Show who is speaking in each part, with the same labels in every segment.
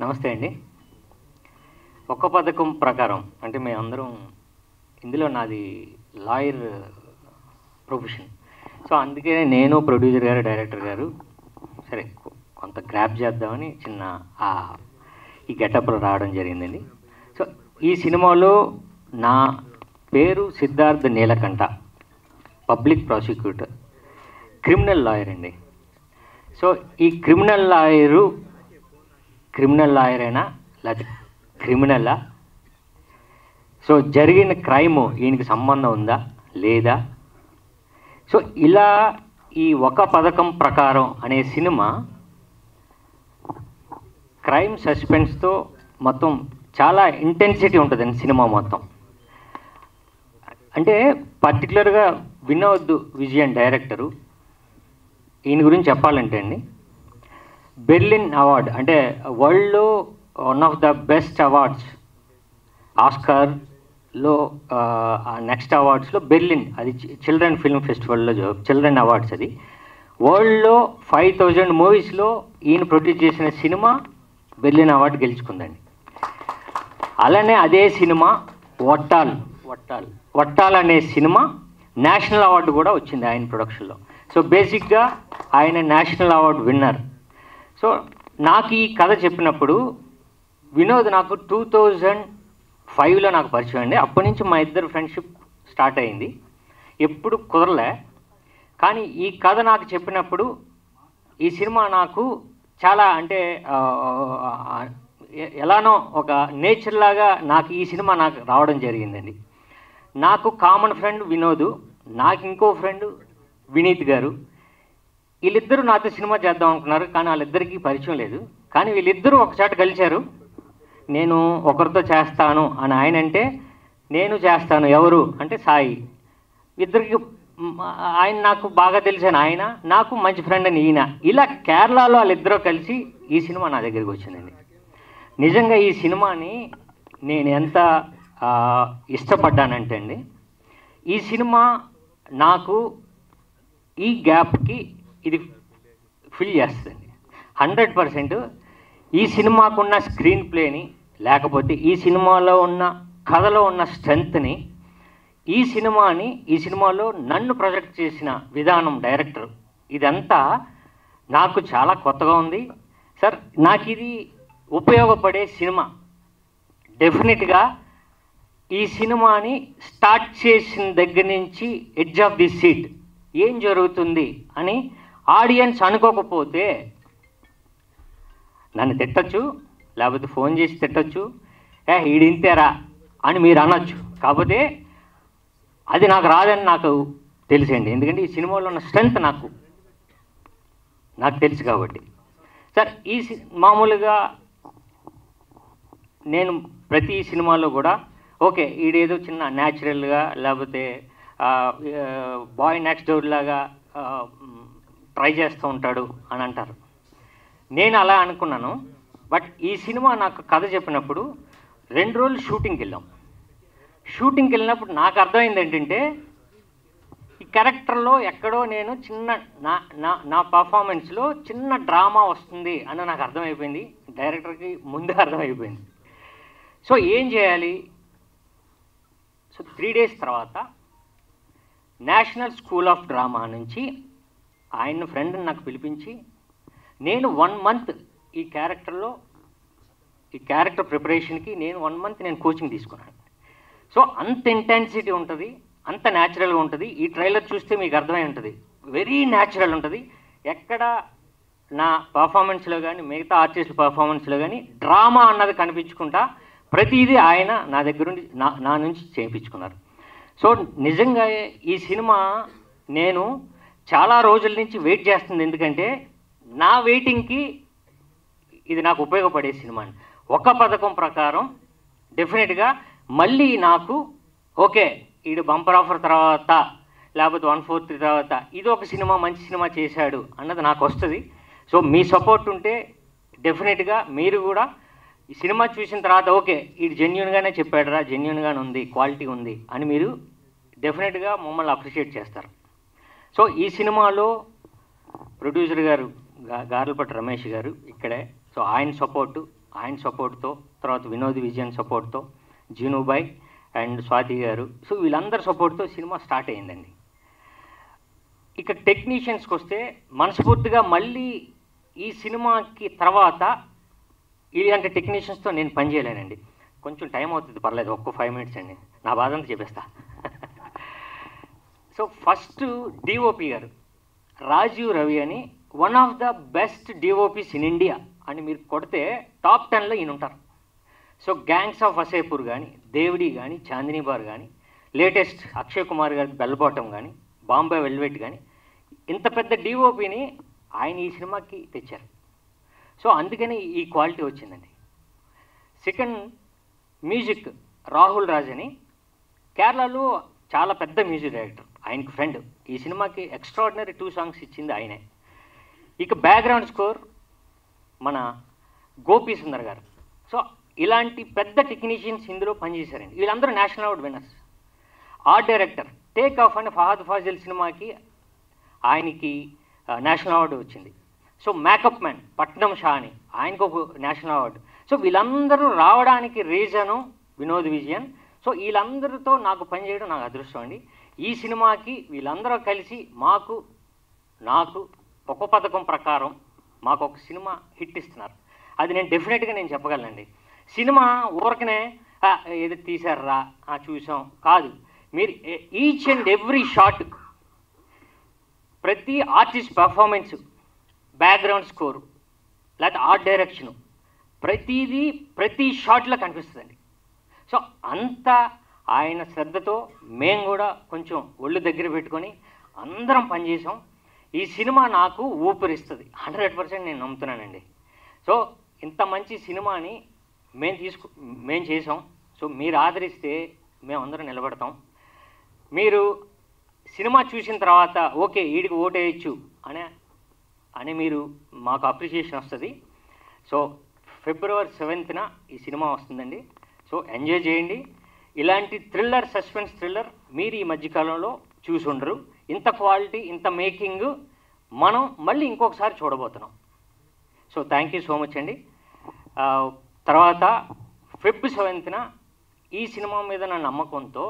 Speaker 1: నమస్తే అండి. ఒక్క పథకం ప్రకారం అంటే మేమందరం ఇందులో నాది లాయర్ ప్రొఫెషన్. సో అందుకే నేను, ప్రొడ్యూసర్ గారు, డైరెక్టర్ గారు సరే కొంత గ్రాప్ చేద్దామని చిన్న ఈ గెటప్లో రావడం జరిగిందండి. సో ఈ సినిమాలో నా పేరు Siddharth Neelakantha, public prosecutor, criminal lawyer అండి. సో ఈ క్రిమినల్ లాయర్ అయినా లేకపోతే క్రిమినలా, సో జరిగిన క్రైమ్ ఈయనకి సంబంధం ఉందా లేదా, సో ఇలా ఈ ఒక పథకం ప్రకారం అనే సినిమా క్రైమ్ సస్పెన్స్తో మొత్తం చాలా ఇంటెన్సిటీ ఉంటుందండి సినిమా మొత్తం. అంటే పర్టికులర్గా వినోద్ విజయన్ డైరెక్టరు, ఈయన గురించి చెప్పాలంటే అండి, బెర్లిన్ అవార్డ్ అంటే వరల్డ్లో one of the best awards, ఆస్కార్లో నెక్స్ట్ అవార్డ్స్లో బెర్లిన్, అది చిల్డ్రన్ ఫిల్మ్ ఫెస్టివల్లో చిల్డ్రన్ అవార్డ్స్. అది వరల్డ్లో 5000 మూవీస్లో ఈయన ప్రొడ్యూస్ చేసిన సినిమా బెర్లిన్ అవార్డు గెలుచుకుందండి. అలానే అదే సినిమా వట్టాల్ అనే సినిమా నేషనల్ అవార్డు కూడా వచ్చింది ఆయన ప్రొడక్షన్లో. సో బేసిక్గా ఆయన నేషనల్ అవార్డు విన్నర్. సో నాకు ఈ కథ చెప్పినప్పుడు వినోద్ నాకు 2005లో నాకు పరిచయం అండి. అప్పటి నుంచి మా ఇద్దరు ఫ్రెండ్షిప్ స్టార్ట్ అయింది, ఎప్పుడు కుదరలే. కానీ ఈ కథ నాకు చెప్పినప్పుడు ఈ సినిమా నాకు చాలా అంటే ఎలానో ఒక నేచర్ లాగా నాకు ఈ సినిమా నాకు రావడం జరిగిందండి. నాకు కామన్ ఫ్రెండ్ వినోద్, నాకు ఇంకో ఫ్రెండ్ వినీత్ గారు. వీళ్ళిద్దరూ నాతో సినిమా చేద్దాం అనుకున్నారు, కానీ వాళ్ళిద్దరికీ పరిచయం లేదు. కానీ వీళ్ళిద్దరూ ఒకసారి కలిశారు. నేను ఒకరితో చేస్తాను అని ఆయన అంటే, నేను చేస్తాను ఎవరు అంటే సాయి. ఇద్దరికి ఆయన నాకు బాగా తెలిసిన ఆయన, నాకు మంచి ఫ్రెండ్ అని ఈయన. ఇలా కేరళలో వాళ్ళిద్దరూ కలిసి ఈ సినిమా నా దగ్గరికి వచ్చిందండి. నిజంగా ఈ సినిమాని నేను ఎంత ఇష్టపడ్డానంటే అండి, ఈ సినిమా నాకు ఈ గ్యాప్కి ఇది ఫిల్ చేస్తుంది 100%. ఈ సినిమాకున్న స్క్రీన్ ప్లేని, లేకపోతే ఈ సినిమాలో ఉన్న కథలో ఉన్న స్ట్రెంగ్త్ని, ఈ సినిమాలో నన్ను ప్రొజెక్ట్ చేసిన విధానం, డైరెక్టర్, ఇదంతా నాకు చాలా కొత్తగా ఉంది సార్. నాకు ఇది ఉపయోగపడే సినిమా. డెఫినెట్గా ఈ సినిమాని స్టార్ట్ చేసిన దగ్గర నుంచి ఎడ్జ్ ఆఫ్ ది సీట్ ఏం జరుగుతుంది అని ఆడియన్స్ అనుకోకపోతే నన్ను తిట్టచ్చు, లేకపోతే ఫోన్ చేసి తిట్టచ్చు, ఈడింతేరా అని మీరు అనొచ్చు. కాకపోతే అది నాకు రాదని నాకు తెలుసండి. ఎందుకంటే ఈ సినిమాలో ఉన్న స్ట్రెంగ్త్ నాకు తెలుసు కాబట్టి. సార్ మామూలుగా నేను ప్రతి సినిమాలో కూడా ఓకే ఈడేదో చిన్న న్యాచురల్గా లేకపోతే బాయ్ నెక్స్ట్ డోర్ లాగా ట్రై చేస్తూ ఉంటాడు అని అంటారు. నేను అలా అనుకున్నాను. బట్ ఈ సినిమా నాకు కథ చెప్పినప్పుడు 2 రోజులు షూటింగ్కి వెళ్ళినప్పుడు నాకు అర్థమైంది ఏంటంటే, ఈ క్యారెక్టర్లో ఎక్కడో నేను చిన్న నా పర్ఫార్మెన్స్లో చిన్న డ్రామా వస్తుంది అని నాకు అర్థమైపోయింది. డైరెక్టర్కి ముందే అర్థమైపోయింది. సో ఏం చేయాలి? సో 3 days తర్వాత నేషనల్ స్కూల్ ఆఫ్ డ్రామా నుంచి ఆయన ఫ్రెండ్ని నాకు పిలిపించి, నేను 1 month ఈ క్యారెక్టర్ ప్రిపరేషన్కి నేను 1 month నేను కోచింగ్ తీసుకున్నాను. సో అంత ఇంటెన్సిటీ ఉంటుంది, అంత న్యాచురల్గా ఉంటుంది. ఈ ట్రైలర్ చూస్తే మీకు అర్థమై ఉంటుంది, వెరీ న్యాచురల్ ఉంటుంది. ఎక్కడ నా పర్ఫార్మెన్స్లో కానీ మిగతా ఆర్టిస్టుల పర్ఫార్మెన్స్లో కానీ డ్రామా అన్నది కనిపించుకుంటా ప్రతిదీ ఆయన నా దగ్గర నుండి నా నుంచి చేయించుకున్నారు. సో నిజంగా ఈ సినిమా నేను చాలా రోజుల నుంచి వెయిట్ చేస్తుంది. ఎందుకంటే నా వెయిటింగ్కి ఇది నాకు ఉపయోగపడే సినిమా అండి. ఒక పథకం ప్రకారం డెఫినెట్గా మళ్ళీ నాకు ఓకే ఈడు బంపర్ ఆఫర్ తర్వాత లేకపోతే 1/4 తర్వాత ఇది ఒక సినిమా మంచి సినిమా చేశాడు అన్నది నాకు వస్తుంది. సో మీ సపోర్ట్ ఉంటే డెఫినెట్గా మీరు కూడా ఈ సినిమా చూసిన తర్వాత ఓకే ఇది జెన్యూన్గానే చెప్పాడురా, జెన్యూన్గానే ఉంది, క్వాలిటీ ఉంది అని మీరు డెఫినెట్గా మమ్మల్ని అప్రిషియేట్ చేస్తారు. సో ఈ సినిమాలో ప్రొడ్యూసర్ గారు గార్లపట్టి రమేష్ గారు ఇక్కడే. సో ఆయన సపోర్టు, ఆయన సపోర్ట్తో, తర్వాత వినోద్ విజయన్ సపోర్ట్తో, జీనుబాయ్ అండ్ స్వాతి గారు, సో వీళ్ళందరి సపోర్ట్తో సినిమా స్టార్ట్ అయిందండి. ఇక టెక్నీషియన్స్కి వస్తే మనస్ఫూర్తిగా మళ్ళీ ఈ సినిమాకి తర్వాత ఇలాంటి టెక్నీషియన్స్తో నేను పనిచేయలేనండి. కొంచెం టైం అవుతుంది, పర్లేదు, ఒక్క 5 minutes అండి, నా బాధ అంతా చెప్పేస్తా. సో ఫస్ట్ డిఓపి గారు రాజీవ్ రవి అని, one of the best DOPs in India అని మీరు కొడితే టాప్ 10లో ఈయన ఉంటారు. సో గ్యాంగ్స్ ఆఫ్ వసేపూర్ కానీ, దేవుడి కానీ, చాందినీ బార్ కానీ, లేటెస్ట్ అక్షయ్ కుమార్ గారి బెల్ బాటమ్ కానీ, బాంబే వెల్వెట్ కానీ, ఇంత పెద్ద డిఓపిని ఆయన ఈ సినిమాకి తెచ్చారు. సో అందుకని ఈ క్వాలిటీ వచ్చిందండి. సెకండ్, మ్యూజిక్ రాహుల్ రాజ్ అని, కేరళలో చాలా పెద్ద మ్యూజిక్ డైరెక్టర్, ఆయనకు ఫ్రెండ్. ఈ సినిమాకి ఎక్స్ట్రాడినరీ 2 songs ఇచ్చింది ఆయనే. ఇక బ్యాక్గ్రౌండ్ స్కోర్ మన గోపీ సుందర్ గారు. సో ఇలాంటి పెద్ద టెక్నీషియన్స్ ఇందులో పనిచేశారండి. వీళ్ళందరూ national award winners. Art director take off అని ఫహద్ ఫాజిల్ సినిమాకి ఆయనకి నేషనల్ అవార్డు వచ్చింది. సో మేకప్ మ్యాన్ పట్నం షా అని, ఆయనకు ఒక నేషనల్ అవార్డు. సో వీళ్ళందరూ రావడానికి రీజను వినోద్ విజయన్. సో వీళ్ళందరితో నాకు పనిచేయడం నాకు అదృష్టం అండి. ఈ సినిమాకి వీళ్ళందరూ కలిసి నాకు ఒక పథకం ప్రకారం మాకు ఒక సినిమా హిట్ ఇస్తున్నారు. అది నేను డెఫినెట్గా నేను చెప్పగలనండి. సినిమా ఊరకనే ఏదో తీశారా చూసాం కాదు. మీరు ఈచ్ అండ్ ఎవ్రీ షాట్, ప్రతి ఆర్టిస్ట్ పర్ఫార్మెన్సు, బ్యాక్గ్రౌండ్ స్కోరు, లేకపోతే ఆర్ట్ డైరెక్షను, ప్రతిదీ ప్రతి షాట్లో కనిపిస్తుందండి. సో అంత ఆయన శ్రద్ధతో మేము కూడా కొంచెం ఒళ్ళు దగ్గర పెట్టుకొని అందరం పనిచేసాం. ఈ సినిమా నాకు ఊపిరిస్తుంది 100% నేను నమ్ముతున్నానండి. సో ఇంత మంచి సినిమాని మేము చేసాం. సో మీరు ఆదరిస్తే మేమందరం నిలబడతాం. మీరు సినిమా చూసిన తర్వాత ఓకే వీడికి ఓటేయచ్చు అని మీరు మాకు అప్రిషియేషన్ వస్తుంది. సో February 7th ఈ సినిమా వస్తుందండి. సో ఎంజాయ్ చేయండి. ఇలాంటి థ్రిల్లర్, సస్పెన్స్ థ్రిల్లర్ మీరు ఈ మధ్యకాలంలో చూసి ఉండరు. ఇంత క్వాలిటీ, ఇంత మేకింగ్ మనం మళ్ళీ ఇంకొకసారి చూడబోతున్నాం. So thank you so much అండి. తర్వాత February 7th ఈ సినిమా మీద నా నమ్మకంతో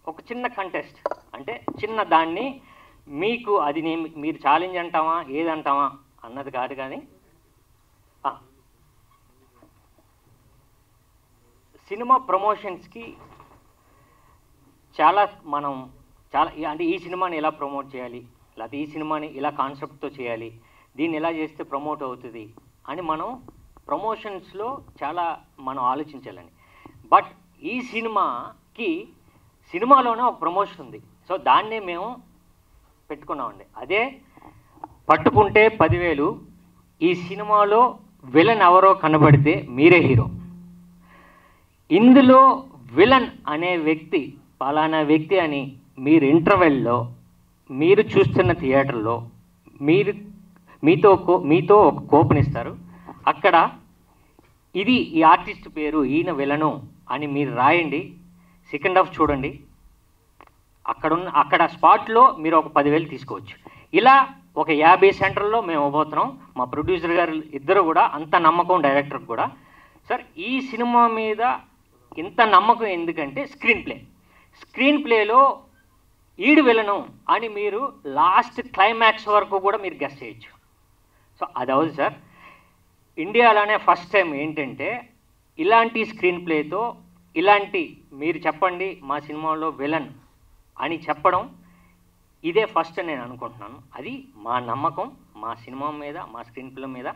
Speaker 1: ఒక చిన్న కంటెస్ట్, అంటే చిన్న దాన్ని మీకు అది మీరు ఛాలెంజ్ అంటామా ఏదంటామా అన్నది కాదు, కానీ సినిమా ప్రమోషన్స్కి చాలా అంటే ఈ సినిమాని ఎలా ప్రమోట్ చేయాలి, లేకపోతే ఈ సినిమాని ఇలా కాన్సెప్ట్తో చేయాలి, దీన్ని ఎలా చేస్తే ప్రమోట్ అవుతుంది అని మనం ప్రమోషన్స్లో చాలా మనం ఆలోచించాలండి. బట్ ఈ సినిమాలోనే ఒక ప్రమోషన్ ఉంది. సో దాన్నే మేము పెట్టుకున్నామండి. అదే పట్టుకుంటే 10,000. ఈ సినిమాలో విలన్ ఎవరో కనబడితే మీరే హీరో. ఇందులో విలన్ అనే వ్యక్తి పలానా వ్యక్తి అని మీరు ఇంటర్వెల్లో మీరు చూస్తున్న థియేటర్లో మీతో ఒక కూపన్ ఇస్తారు. అక్కడ ఇది ఈ ఆర్టిస్ట్ పేరు, ఈయన విలను అని మీరు రాయండి. సెకండ్ హాఫ్ చూడండి. అక్కడ స్పాట్లో మీరు ఒక 10,000 తీసుకోవచ్చు. ఇలా ఒక 50 సెంటర్లో మేము ఇవ్వబోతున్నాం. మా ప్రొడ్యూసర్ గారు ఇద్దరు కూడా అంత నమ్మకం, డైరెక్టర్కి కూడా. సార్ ఈ సినిమా మీద ఇంత నమ్మకం ఎందుకంటే స్క్రీన్ ప్లేలో ఈడు విలను అని మీరు లాస్ట్ క్లైమాక్స్ వరకు కూడా మీరు గెస్ చేయొచ్చు. సో అది అవుతుంది సార్. ఇండియాలోనే ఫస్ట్ టైం ఏంటంటే ఇలాంటి స్క్రీన్ ప్లేతో ఇలాంటి మీరు చెప్పండి మా సినిమాలో విలన్ అని చెప్పడం ఇదే ఫస్ట్ నేను అనుకుంటున్నాను. అది మా నమ్మకం, మా సినిమా మీద, మా స్క్రీన్ ప్లే మీద,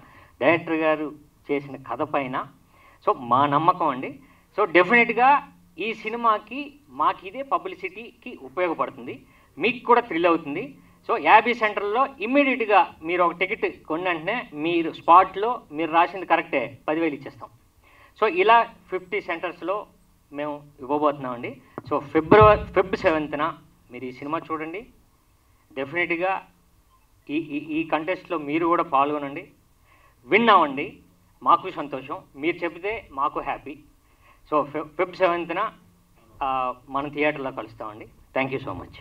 Speaker 1: డైరెక్టర్ గారు చేసిన కథ పైన. సో మా నమ్మకం అండి. సో డెఫినెట్గా ఈ సినిమాకి మాకు ఇదే పబ్లిసిటీకి ఉపయోగపడుతుంది, మీకు కూడా థ్రిల్ అవుతుంది. సో 50 సెంటర్లో ఇమ్మీడియట్గా మీరు ఒక టికెట్ కొన్నంటనే మీరు స్పాట్లో మీరు రాసింది కరెక్టే 10,000 ఇచ్చేస్తాం. సో ఇలా 50 సెంటర్స్లో మేము ఇవ్వబోతున్నామండి. సో February 7th మీరు ఈ సినిమా చూడండి. డెఫినెట్గా ఈ కంటెస్ట్లో మీరు కూడా పాల్గొనండి, విన్ అవ్వండి. మాకు సంతోషం, మీరు చెబితే మాకు హ్యాపీ. సో February 7th మన థియేటర్లో కలుస్తామండి. Thank you so much.